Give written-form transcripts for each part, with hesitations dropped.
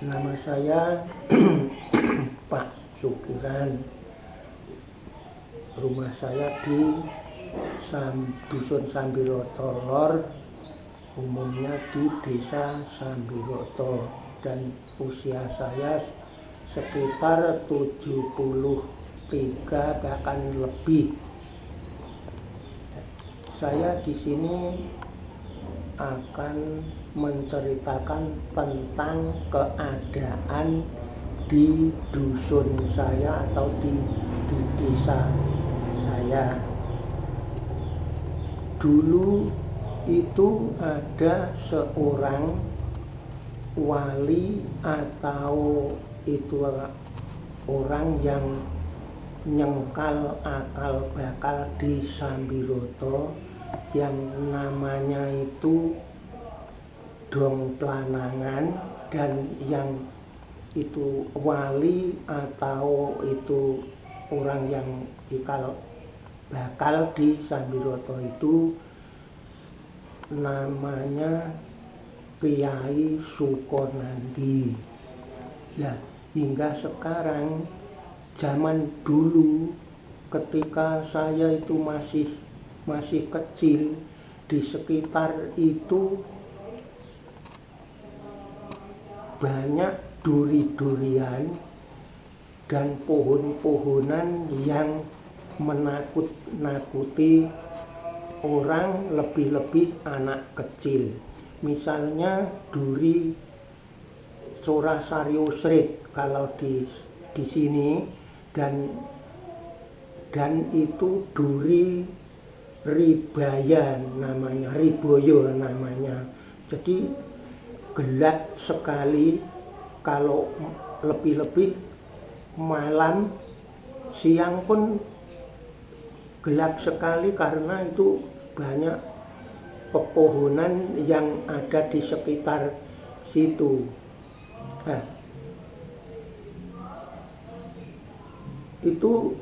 Nama saya Pak Sukiran. Rumah saya di Dusun Sambiroto Lor, umumnya di Desa Sambiroto, dan usia saya sekitar 73 bahkan lebih. Saya di sini akan menceritakan tentang keadaan di dusun saya atau di desa saya. Dulu itu ada seorang wali atau itu orang yang nyengkal akal bakal di Sambiroto, yang namanya itu Dong Planangan, dan yang itu wali atau itu orang yang cikal bakal di Sambiroto itu namanya Kiai Sukonandi. Nah, hingga sekarang, zaman dulu ketika saya itu masih kecil, di sekitar itu banyak duri-durian dan pohon-pohonan yang menakut-nakuti orang, lebih-lebih anak kecil. Misalnya duri Sorasario-Srit kalau di sini, dan itu duri Ribaya namanya, Riboyo namanya. Jadi gelap sekali kalau lebih-lebih malam, siang pun gelap sekali karena itu banyak pepohonan yang ada di sekitar situ. Nah, itu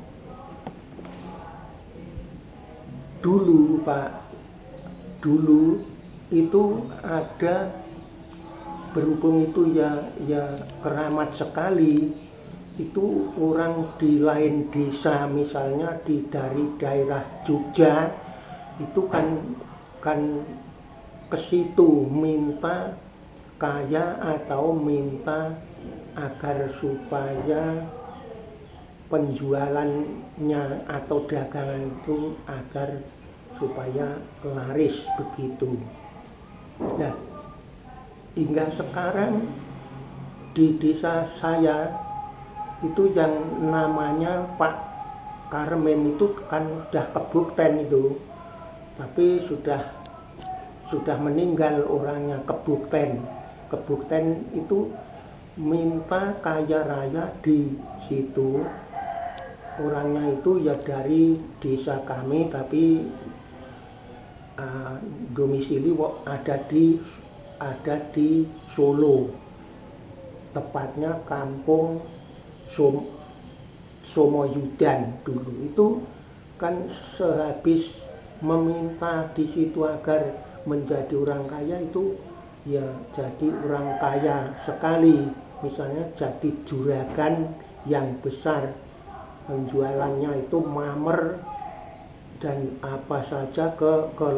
dulu Pak, dulu itu ada, berhubung itu ya keramat sekali, itu orang di lain desa, misalnya dari daerah Jogja itu kan ke situ minta kaya atau minta agar supaya penjualannya atau dagangan itu agar supaya laris begitu. Nah, hingga sekarang di desa saya itu yang namanya Pak Karmen itu kan sudah kebukten itu, tapi sudah meninggal orangnya. Kebukten itu minta kaya raya di situ. Orangnya itu ya dari desa kami, tapi domisili ada di Solo, tepatnya kampung Somoyudan. Dulu itu kan sehabis meminta di situ agar menjadi orang kaya, itu ya jadi orang kaya sekali. Misalnya jadi juragan yang besar, penjualannya itu mamer dan apa saja ke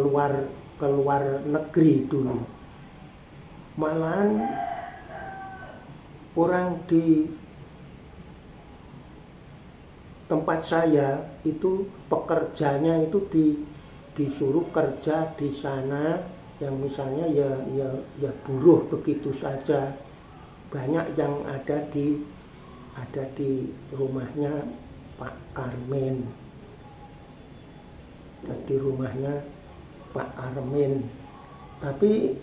luar negeri dulu. Malahan orang di tempat saya itu pekerjanya itu disuruh kerja di sana, yang misalnya ya buruh begitu saja. Banyak yang ada di rumahnya Pak Karmen, di rumahnya Pak Karmen. Tapi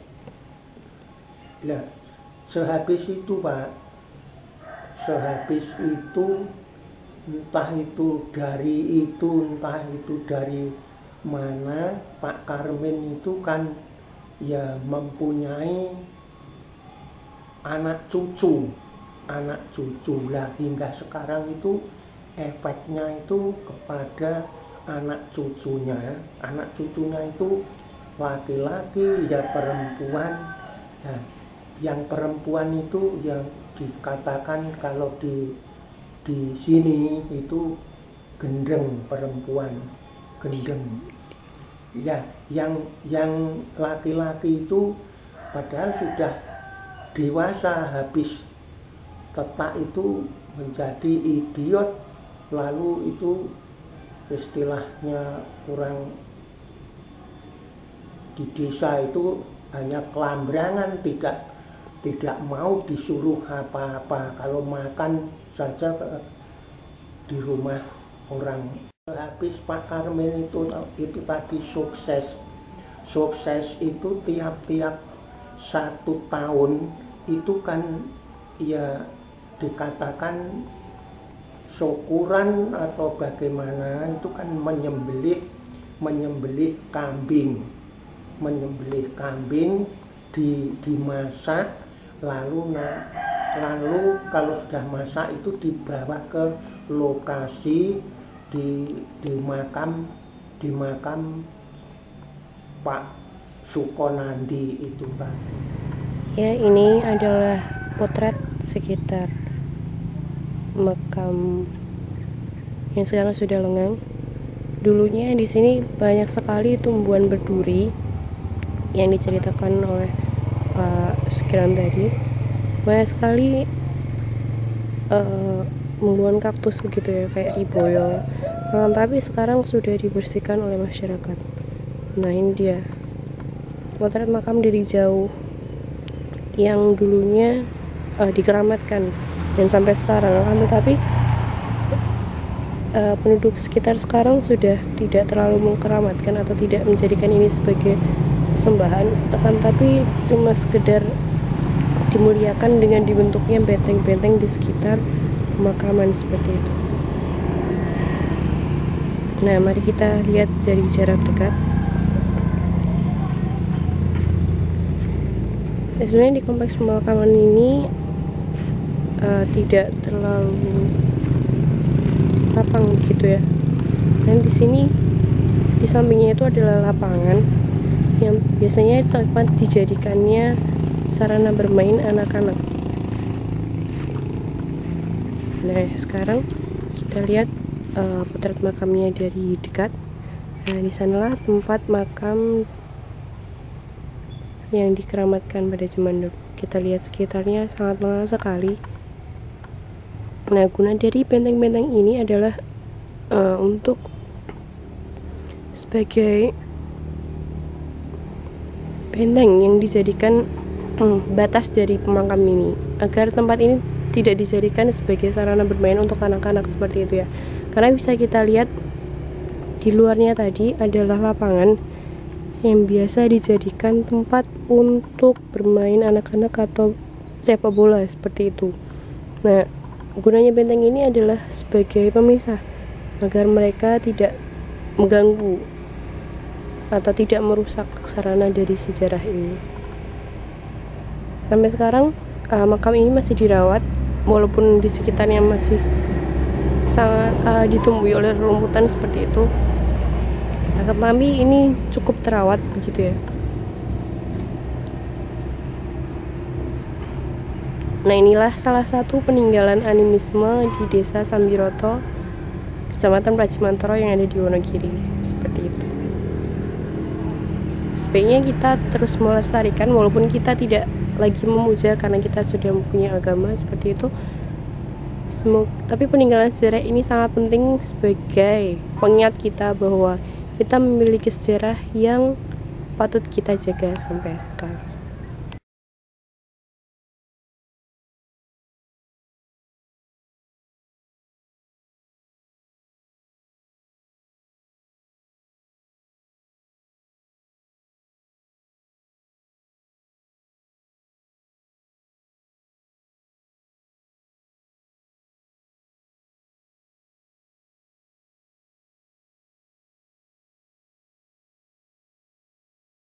lah, sehabis itu Pak, entah itu dari mana, Pak Karmen itu kan ya mempunyai anak cucu lah. Hingga sekarang itu efeknya itu kepada anak cucunya itu laki-laki ya perempuan. Nah, yang perempuan itu yang dikatakan kalau di sini itu gendeng, perempuan gendeng. Ya, yang laki-laki itu padahal sudah dewasa, habis tetak itu menjadi idiot, lalu itu istilahnya orang di desa itu hanya kelambrangan, tidak mau disuruh apa-apa, kalau makan saja di rumah orang. Habis Pak Karmen itu tadi sukses itu tiap-tiap 1 tahun itu kan ya dikatakan syukuran atau bagaimana, itu kan menyembelih kambing, dimasak, lalu kalau sudah masak itu dibawa ke lokasi di makam Pak Sukonandi itu tadi. Ya, ini adalah potret sekitar makam yang sekarang sudah lengang. Dulunya di sini banyak sekali tumbuhan berduri yang diceritakan oleh Pak Sukiran tadi. Banyak sekali tumbuhan kaktus begitu ya, kayak riboyo. Tapi sekarang sudah dibersihkan oleh masyarakat. Nah, ini dia potret makam dari jauh yang dulunya dikeramatkan dan sampai sekarang, tetapi penduduk sekitar sekarang sudah tidak terlalu mengkeramatkan atau tidak menjadikan ini sebagai sembahan, tapi cuma sekedar dimuliakan dengan dibentuknya benteng-benteng di sekitar pemakaman seperti itu. Nah, mari kita lihat dari jarak dekat. Sebenarnya di kompleks pemakaman ini tidak terlalu lapang gitu ya. Dan di sini di sampingnya itu adalah lapangan yang biasanya tempat dijadikannya sarana bermain anak-anak. Nah, sekarang kita lihat potret makamnya dari dekat. Nah, di sanalah tempat makam yang dikeramatkan pada zaman dulu. Kita lihat sekitarnya sangat lengang sekali. Nah, guna dari benteng-benteng ini adalah untuk sebagai benteng yang dijadikan batas dari pemakam ini, agar tempat ini tidak dijadikan sebagai sarana bermain untuk anak-anak seperti itu ya. Karena bisa kita lihat di luarnya tadi adalah lapangan yang biasa dijadikan tempat untuk bermain anak-anak atau sepak bola seperti itu. Nah, gunanya benteng ini adalah sebagai pemisah agar mereka tidak mengganggu atau tidak merusak sarana dari sejarah ini. Sampai sekarang makam ini masih dirawat, walaupun di sekitarnya masih sangat ditumbuhi oleh rumputan seperti itu. Tapi ini cukup terawat begitu ya. Nah, inilah salah satu peninggalan animisme di Desa Sambiroto, Kecamatan Prajimantoro yang ada di Wonogiri, seperti itu. Sebaiknya kita terus melestarikan walaupun kita tidak lagi memuja karena kita sudah mempunyai agama seperti itu. Tapi peninggalan sejarah ini sangat penting sebagai pengingat kita bahwa kita memiliki sejarah yang patut kita jaga sampai sekarang.